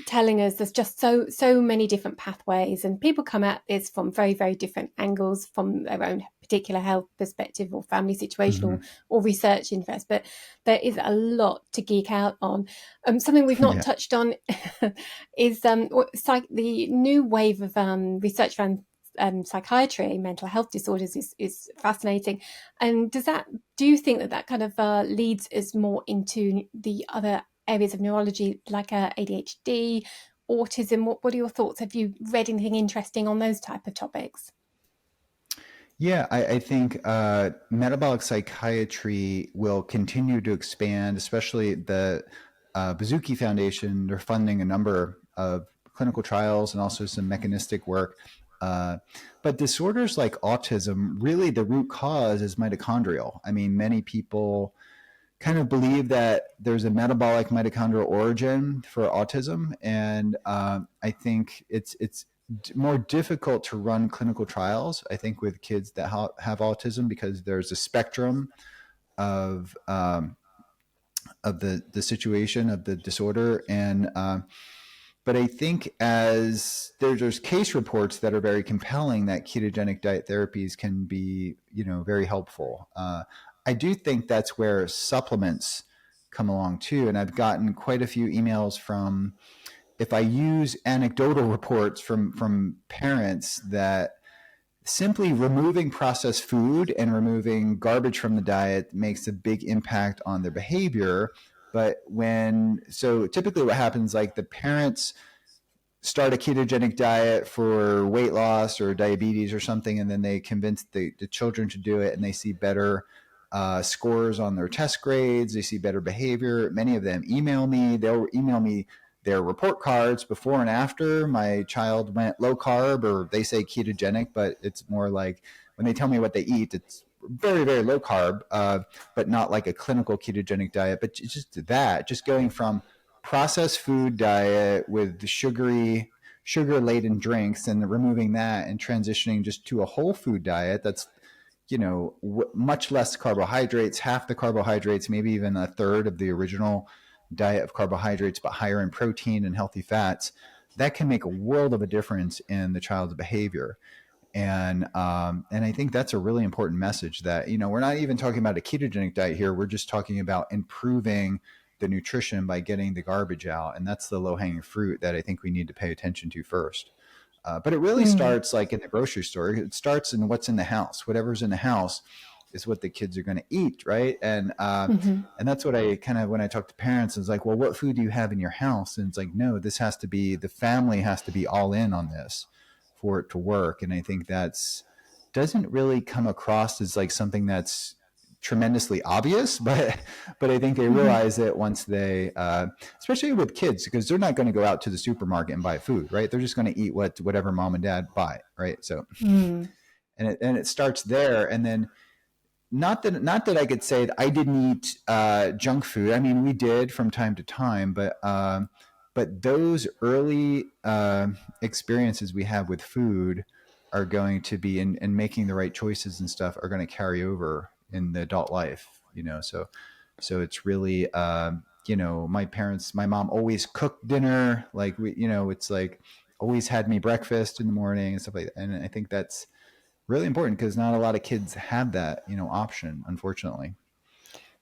telling us, there's just so many different pathways, and people come at this from very, very different angles, from their own particular health perspective or family situation or research interest. But there is a lot to geek out on. Something we've not touched on is the new wave of research around psychiatry, mental health disorders is fascinating. And do you think that kind of leads us more into the other areas of neurology, like ADHD, autism? What are your thoughts? Have you read anything interesting on those type of topics? Yeah, I think metabolic psychiatry will continue to expand, especially the Bazooki Foundation. They're funding a number of clinical trials and also some mechanistic work. But disorders like autism, really the root cause is mitochondrial. I mean, many people kind of believe that there's a metabolic mitochondrial origin for autism. And I think it's more difficult to run clinical trials, I think, with kids that have autism, because there's a spectrum of the situation of the disorder. And but I think as there's case reports that are very compelling that ketogenic diet therapies can be, very helpful. I do think that's where supplements come along too. And I've gotten quite a few emails from, if I use anecdotal reports from parents, that simply removing processed food and removing garbage from the diet makes a big impact on their behavior. But so typically what happens, like the parents start a ketogenic diet for weight loss or diabetes or something, and then they convince the children to do it, and they see better scores on their test grades. They see better behavior. Many of them email me. They'll email me their report cards before and after my child went low carb, or they say ketogenic, but it's more like when they tell me what they eat, it's very, very low carb, but not like a clinical ketogenic diet. But just going from processed food diet with sugar-laden drinks and removing that and transitioning just to a whole food diet that's much less carbohydrates, half the carbohydrates, maybe even a third of the original diet of carbohydrates, but higher in protein and healthy fats, that can make a world of a difference in the child's behavior. And I think that's a really important message, that, we're not even talking about a ketogenic diet here. We're just talking about improving the nutrition by getting the garbage out. And that's the low-hanging fruit that I think we need to pay attention to first. But it really starts like in the grocery store. It starts in what's in the house. Whatever's in the house is what the kids are going to eat, right? And and that's what I kind of, when I talk to parents, it's like, well, what food do you have in your house? And it's like, no, this has to be, the family has to be all in on this for it to work. And I think doesn't really come across as like something that's tremendously obvious, but I think they realize it once they, especially with kids, because they're not going to go out to the supermarket and buy food, right? They're just going to eat whatever mom and dad buy, right? So, and it starts there, and then not that I could say that I didn't eat junk food. I mean, we did from time to time, but those early experiences we have with food are going to be in making the right choices and stuff are going to carry over in the adult life. So it's really my mom always cooked dinner. Like it's like always had me breakfast in the morning and stuff like that. And I think that's really important because not a lot of kids have that, option, unfortunately.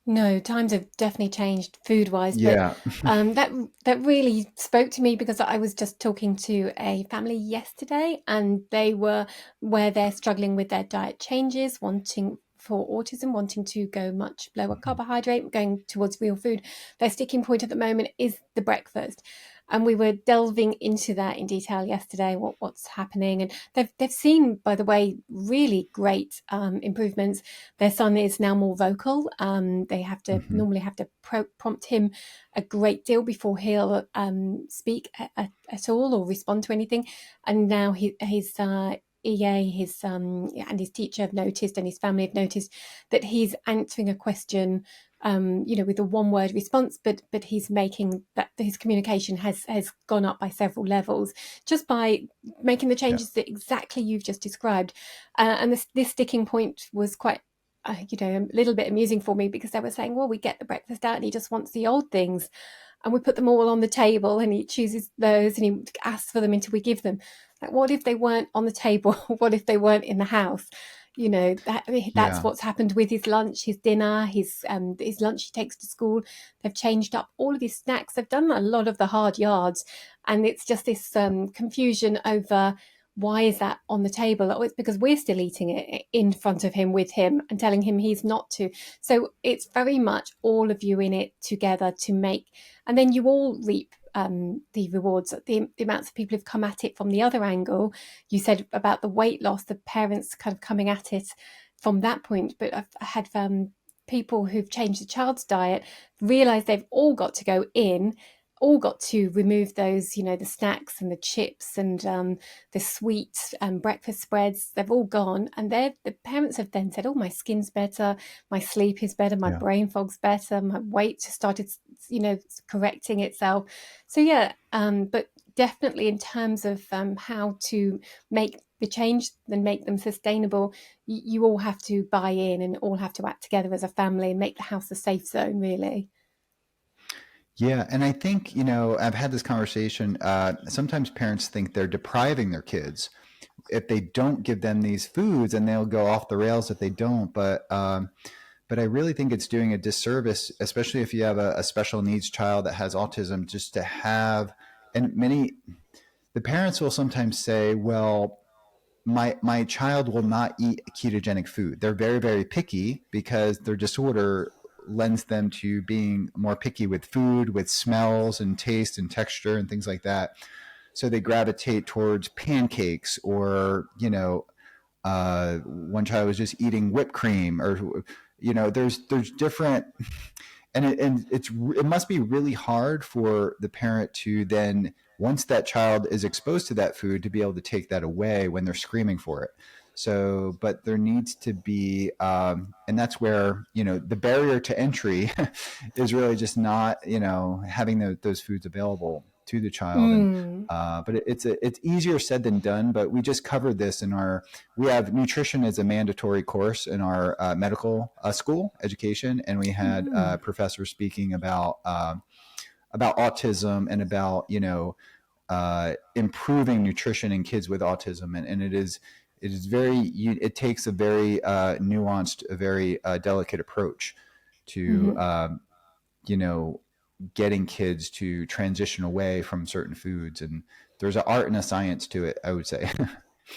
No, times have definitely changed food-wise, but Yeah. that really spoke to me because I was just talking to a family yesterday, and they were where they're struggling with their diet changes, wanting for autism, wanting to go much lower carbohydrate, going towards real food. Their sticking point at the moment is the breakfast. And we were delving into that in detail yesterday, what's happening. And they've seen, by the way, really great improvements. Their son is now more vocal. They have to Mm-hmm. normally have to prompt him a great deal before he'll speak at all or respond to anything. And now his EA, his and his teacher have noticed, and his family have noticed that he's answering a question, with a one-word response, but he's making that his communication has gone up by several levels just by making the Yeah. changes that exactly you've just described. And this sticking point was quite a little bit amusing for me because they were saying, well, we get the breakfast out and he just wants the old things, and we put them all on the table and he chooses those and he asks for them until we give them. Like, what if they weren't on the table? What if they weren't in the house? That's Yeah. what's happened with his lunch, his dinner, his lunch he takes to school. They've changed up all of his snacks. They've done a lot of the hard yards, and it's just this confusion over why is that on the table? Oh, it's because we're still eating it in front of him, with him, and telling him he's not to. So it's very much all of you in it together to make, and then you all reap the rewards. The amounts of people who've come at it from the other angle. You said about the weight loss, the parents kind of coming at it from that point, but I've had people who've changed the child's diet realize they've all got to go in, all got to remove those, the snacks and the chips and the sweet breakfast spreads. They've all gone, and the parents have then said, oh, my skin's better, my sleep is better, my Yeah. brain fog's better, my weight started correcting itself. So yeah, but definitely in terms of how to make the change and make them sustainable, you all have to buy in and all have to act together as a family and make the house a safe zone, really. Yeah. And I think, I've had this conversation. Sometimes parents think they're depriving their kids if they don't give them these foods, and they'll go off the rails if they don't. But I really think it's doing a disservice, especially if you have a special needs child that has autism, just to have, and the parents will sometimes say, well, my child will not eat ketogenic food. They're very, very picky because their disorder lends them to being more picky with food, with smells and taste and texture and things like that. So they gravitate towards pancakes, or one child was just eating whipped cream, or there's different, and it must be really hard for the parent to then, once that child is exposed to that food, to be able to take that away when they're screaming for it. So, but there needs to be, and that's where the barrier to entry is really just not having those foods available to the child. And Mm. but it's easier said than done. But we just covered this we have nutrition as a mandatory course in our medical school education, and we had professors speaking about autism and about improving nutrition in kids with autism, and it takes a very nuanced, a very delicate approach to Mm-hmm. you know getting kids to transition away from certain foods, and there's an art and a science to it, I would say.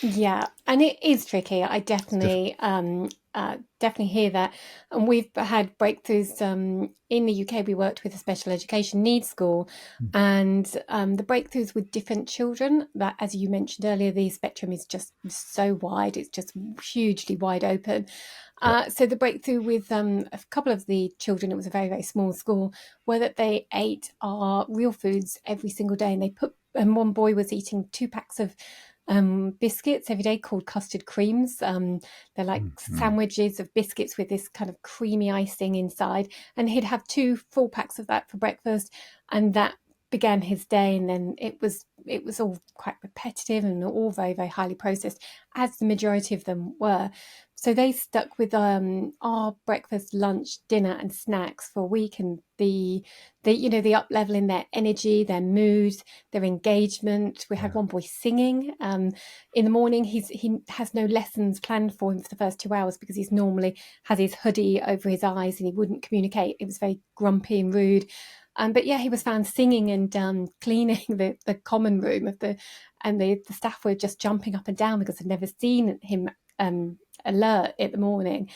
Yeah, and it is tricky. I It's difficult. definitely hear that. And we've had breakthroughs in the UK. We worked with a special education needs school, and the breakthroughs with different children. That, as you mentioned earlier, the spectrum is just so wide. It's just hugely wide open. Yeah. So the breakthrough with a couple of the children, it was a very, very small school, were that they ate our real foods every single day, and they put one boy was eating 2 packs of biscuits every day called custard creams. They're like sandwiches of biscuits with this kind of creamy icing inside, and he'd have 2 full packs of that for breakfast, and that began his day. And then it was all quite repetitive and all very, very highly processed, as the majority of them were. So they stuck with our breakfast, lunch, dinner and snacks for a week, and the up level in their energy, their mood, their engagement. We had one boy singing in the morning. He has no lessons planned for him for the first 2 hours because he's normally has his hoodie over his eyes and he wouldn't communicate. It was very grumpy and rude. But yeah, he was found singing and cleaning the common room the staff were just jumping up and down because they'd never seen him alert in the morning.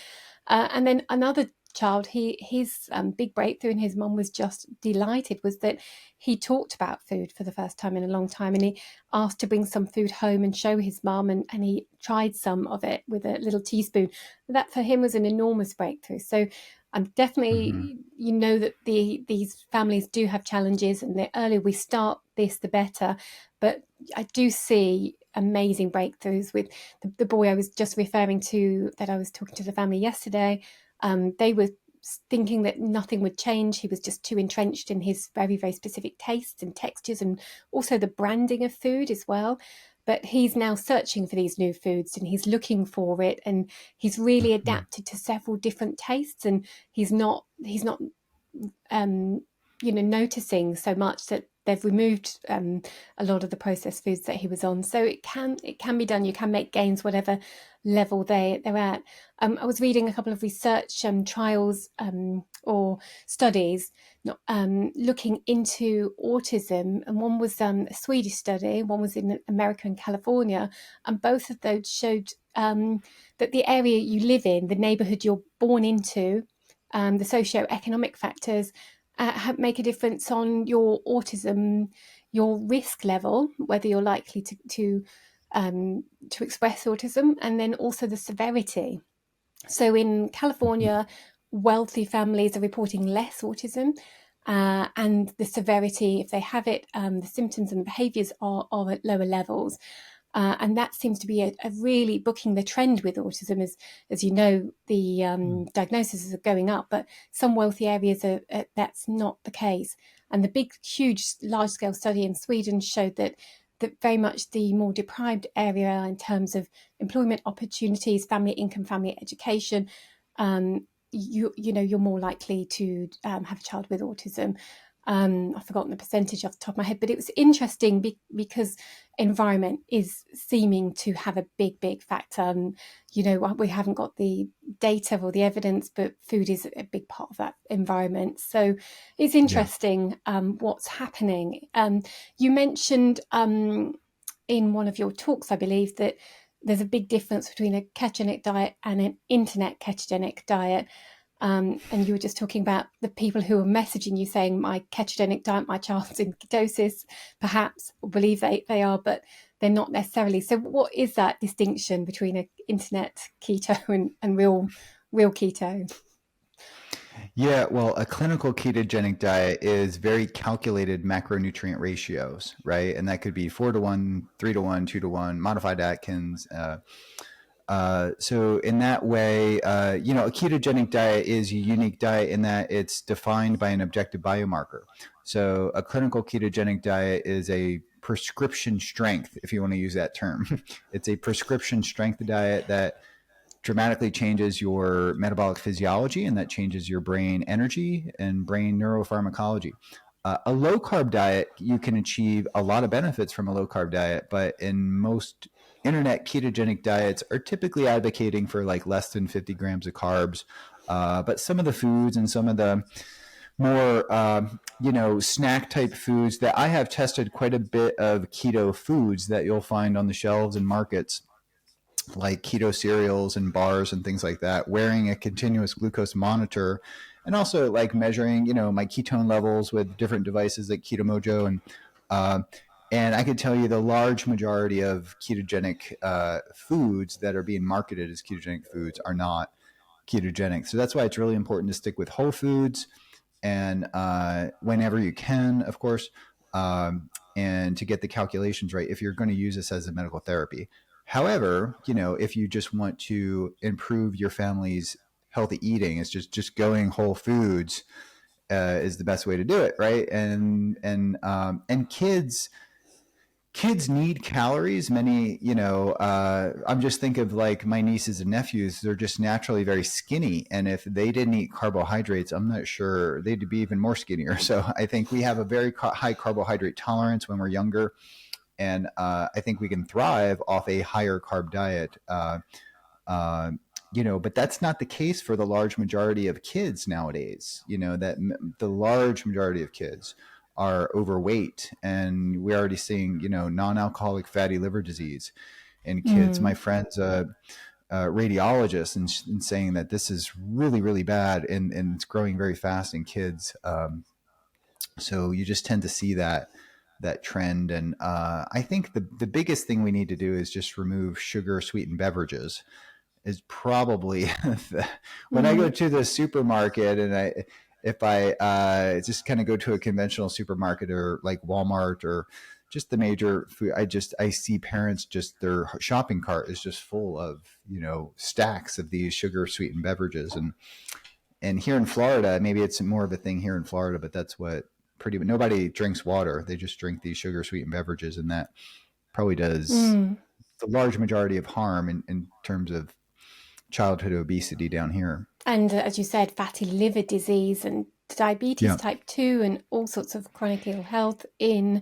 And then another child, his big breakthrough, and his mum was just delighted, was that he talked about food for the first time in a long time, and he asked to bring some food home and show his mum, and he tried some of it with a little teaspoon. That for him was an enormous breakthrough. So I'm definitely, that these families do have challenges, and the earlier we start this, the better. But I do see amazing breakthroughs with the boy I was just referring to, that I was talking to the family yesterday. They were thinking that nothing would change. He was just too entrenched in his very, very specific tastes and textures, and also the branding of food as well. But he's now searching for these new foods, and he's looking for it, and he's really adapted to several different tastes, and he's not noticing so much that they've removed a lot of the processed foods that he was on. So it can be done. You can make gains whatever level they're at. I was reading a couple of research trials or studies looking into autism, and one was a Swedish study, one was in America and California, and both of those showed that the area you live in, the neighborhood you're born into, the socio-economic factors make a difference on your autism, your risk level, whether you're likely to express autism, and then also the severity. So in California, wealthy families are reporting less autism, and the severity, if they have it, the symptoms and the behaviours are at lower levels. And that seems to be a really booking the trend with autism. As you know, the diagnoses are going up, but some wealthy areas that's not the case. And the big, huge, large-scale study in Sweden showed that very much the more deprived area in terms of employment opportunities, family income, family education, you're more likely to have a child with autism. I've forgotten the percentage off the top of my head, but it was interesting because environment is seeming to have a big factor. We haven't got the data or the evidence, but food is a big part of that environment. So it's interesting what's happening. You mentioned in one of your talks, I believe, that there's a big difference between a ketogenic diet and an internet ketogenic diet. And you were just talking about the people who are messaging you saying, my ketogenic diet, my child's in ketosis, perhaps, or believe they are, but they're not necessarily. So what is that distinction between an internet keto and real keto? Yeah, well, a clinical ketogenic diet is very calculated macronutrient ratios, right? And that could be 4-to-1, 3-to-1, 2-to-1, modified Atkins. So in that way, a ketogenic diet is a unique diet in that it's defined by an objective biomarker. So a clinical ketogenic diet is a prescription strength, if you want to use that term. It's a prescription strength diet that dramatically changes your metabolic physiology, and that changes your brain energy and brain neuropharmacology. A low-carb diet, you can achieve a lot of benefits from a low-carb diet, but in most internet ketogenic diets are typically advocating for like less than 50 grams of carbs. But some of the foods and some of the more, snack type foods that I have tested quite a bit of keto foods that you'll find on the shelves in markets, like keto cereals and bars and things like that, wearing a continuous glucose monitor, and also like measuring, my ketone levels with different devices like Keto Mojo. And I could tell you the large majority of ketogenic foods that are being marketed as ketogenic foods are not ketogenic. So that's why it's really important to stick with whole foods, and whenever you can, of course. and to get the calculations right if you're going to use this as a medical therapy. However, if you just want to improve your family's healthy eating, it's just going whole foods is the best way to do it, right? And kids need calories. Many, I'm just think of like my nieces and nephews, they're just naturally very skinny. And if they didn't eat carbohydrates, I'm not sure they'd be even more skinnier. So I think we have a very high carbohydrate tolerance when we're younger. And I think we can thrive off a higher carb diet. But that's not the case for the large majority of kids nowadays, that the large majority of kids are overweight, and we're already seeing, non-alcoholic fatty liver disease in kids. My friend's a radiologist and saying that this is really, really bad, and it's growing very fast in kids. So you just tend to see that trend. And I think the biggest thing we need to do is just remove sugar sweetened beverages. Is probably when I go to the supermarket, and if I just kind of go to a conventional supermarket or like Walmart or just the major food, I see parents, just their shopping cart is just full of, stacks of these sugar sweetened beverages. And here in Florida, maybe it's more of a thing here in Florida, but that's what nobody drinks water. They just drink these sugar sweetened beverages, and that probably does the large majority of harm in terms of childhood obesity down here. And as you said, fatty liver disease and diabetes type 2 and all sorts of chronic ill health in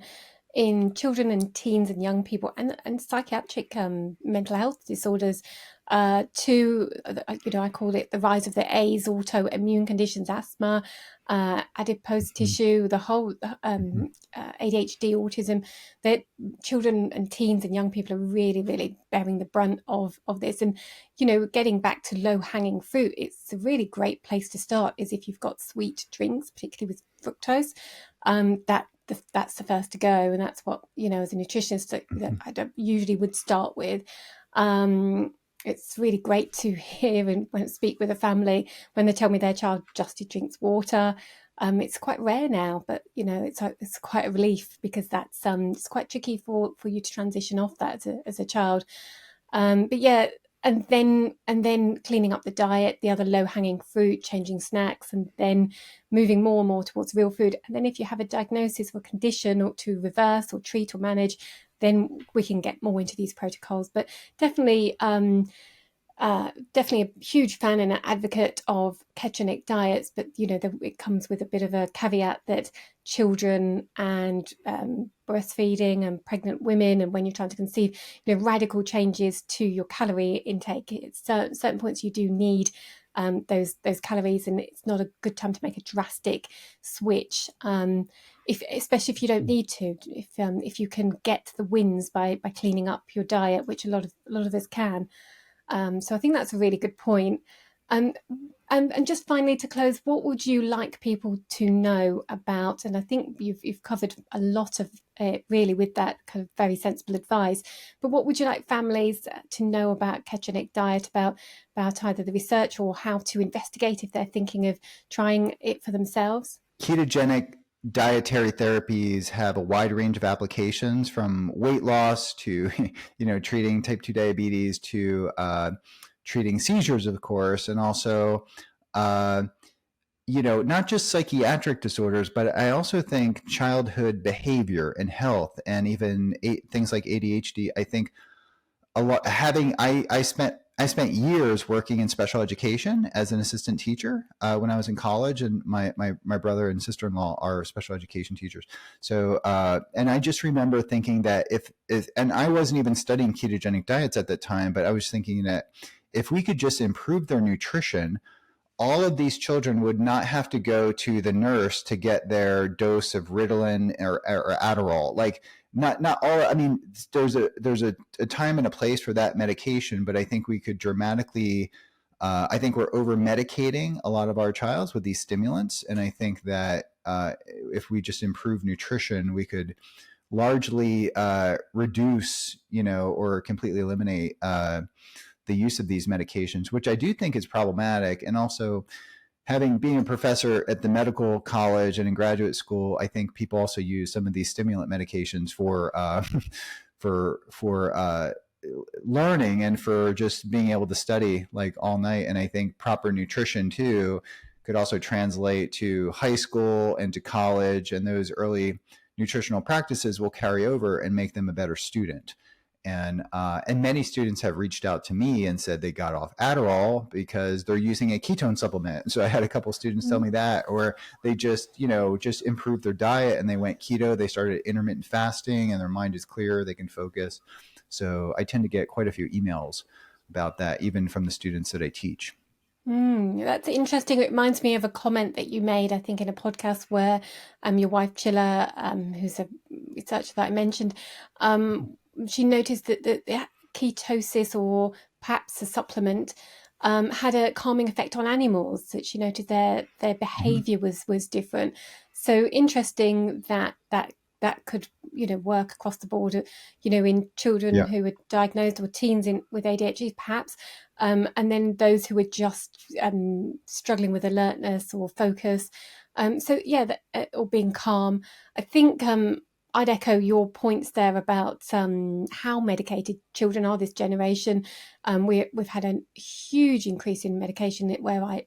children and teens and young people, and psychiatric mental health disorders. I call it the rise of the A's, autoimmune conditions, asthma, adipose tissue, the whole ADHD, autism. That children and teens and young people are really, really bearing the brunt of this. And, getting back to low-hanging fruit, it's a really great place to start is if you've got sweet drinks, particularly with fructose, that's the first to go. And that's what, as a nutritionist, that I usually would start with. It's really great to hear and when I speak with a family when they tell me their child just drinks water. It's quite rare now, but it's quite a relief, because that's it's quite tricky for you to transition off that as a child. But yeah, and then cleaning up the diet, the other low hanging fruit, changing snacks, and then moving more and more towards real food. And then if you have a diagnosis or condition or to reverse or treat or manage, then we can get more into these protocols. But definitely a huge fan and an advocate of ketogenic diets, but it comes with a bit of a caveat that children and breastfeeding and pregnant women, and when you're trying to conceive, radical changes to your calorie intake. At certain points you do need those calories, and it's not a good time to make a drastic switch. Especially if you don't need to, if you can get the wins by cleaning up your diet, which a lot of us can. So I think that's a really good point. And just finally to close, what would you like people to know about? And I think you've covered a lot of it really with that kind of very sensible advice. But what would you like families to know about ketogenic diet, about either the research or how to investigate if they're thinking of trying it for themselves? Ketogenic dietary therapies have a wide range of applications, from weight loss to, treating type 2 diabetes to treating seizures, of course, and also, not just psychiatric disorders, but I also think childhood behavior and health, and even things like ADHD. I think a lot I spent years working in special education as an assistant teacher when I was in college, and my brother and sister-in-law are special education teachers. So, and I just remember thinking that and I wasn't even studying ketogenic diets at that time, but I was thinking that if we could just improve their nutrition, all of these children would not have to go to the nurse to get their dose of Ritalin or Adderall. Like, not all. I mean, there's a time and a place for that medication, but I think we could dramatically. I think we're over medicating a lot of our childs with these stimulants, and I think that if we just improve nutrition, we could largely reduce, or completely eliminate the use of these medications, which I do think is problematic. And also, being a professor at the medical college and in graduate school, I think people also use some of these stimulant medications for learning and for just being able to study like all night. And I think proper nutrition too could also translate to high school and to college, and those early nutritional practices will carry over and make them a better student. And many students have reached out to me and said they got off Adderall because they're using a ketone supplement. So I had a couple students tell me that, or they just improved their diet and they went keto. They started intermittent fasting and their mind is clear. They can focus. So I tend to get quite a few emails about that, even from the students that I teach. That's interesting. It reminds me of a comment that you made, I think, in a podcast where your wife, Cilla, who's a researcher that I mentioned, she noticed that the ketosis, or perhaps a supplement, had a calming effect on animals, that she noted their behavior was different. So interesting that could, work across the board, in children who were diagnosed, or teens with ADHD perhaps, and then those who were just struggling with alertness or focus. Or being calm. I think I'd echo your points there about how medicated children are this generation. We've had a huge increase in medication where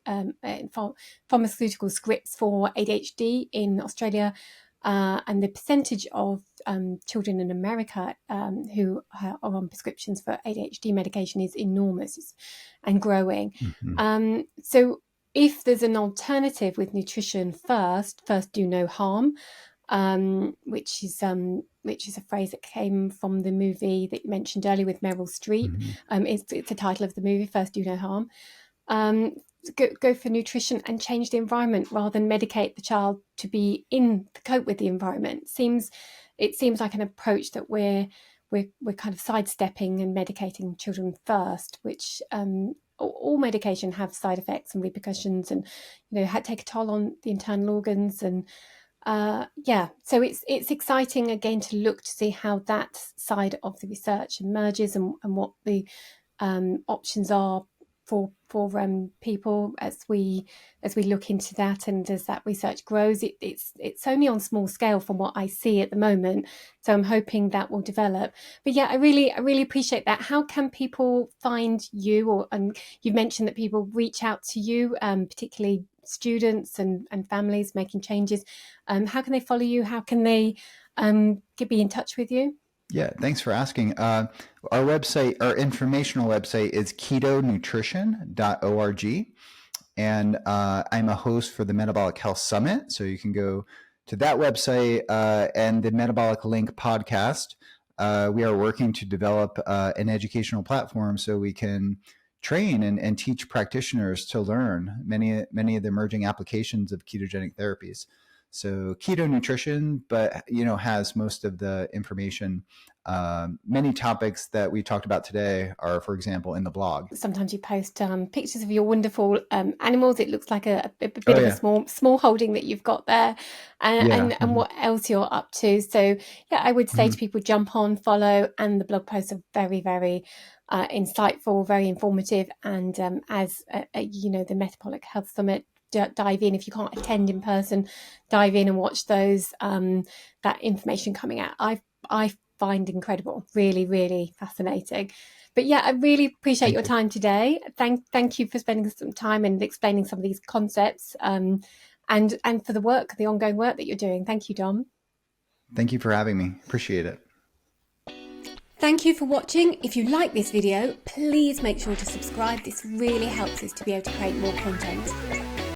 pharmaceutical scripts for ADHD in Australia. And the percentage of children in America who are on prescriptions for ADHD medication is enormous and growing. So if there's an alternative with nutrition, first do no harm, which is a phrase that came from the movie that you mentioned earlier with Meryl Streep. It's the title of the movie, First Do No Harm. Go for nutrition and change the environment rather than medicate the child to cope with the environment. It seems like an approach that we're kind of sidestepping and medicating children first, which all medication have side effects and repercussions, and take a toll on the internal organs. And so it's exciting again to look to see how that side of the research emerges, and what the options are for people as we look into that, and as that research grows. It's only on small scale from what I see at the moment, so I'm hoping that will develop. But yeah, I really appreciate that. How can people find you? And you've mentioned that people reach out to you, particularly students and families making changes. How can they follow you? How can they be in touch with you? Yeah, thanks for asking. Our informational website is ketonutrition.org. And I'm a host for the Metabolic Health Summit. So you can go to that website and the Metabolic Link podcast. We are working to develop an educational platform so we can train and teach practitioners to learn many of the emerging applications of ketogenic therapies. So Keto Nutrition, but has most of the information. Many topics that we talked about today are, for example, in the blog. Sometimes you post pictures of your wonderful animals. It looks like a bit of a small holding that you've got there, and what else you're up to. So yeah, I would say to people, jump on, follow, and the blog posts are very, very insightful, very informative. And as the Metabolic Health Summit, dive in. If you can't attend in person, dive in and watch those. That information coming out, I find incredible, really, really fascinating. But yeah, I really appreciate your time today. Thank you for spending some time and explaining some of these concepts, and for the ongoing work that you're doing. Thank you, Dom. Thank you for having me. Appreciate it. Thank you for watching. If you like this video, please make sure to subscribe. This really helps us to be able to create more content.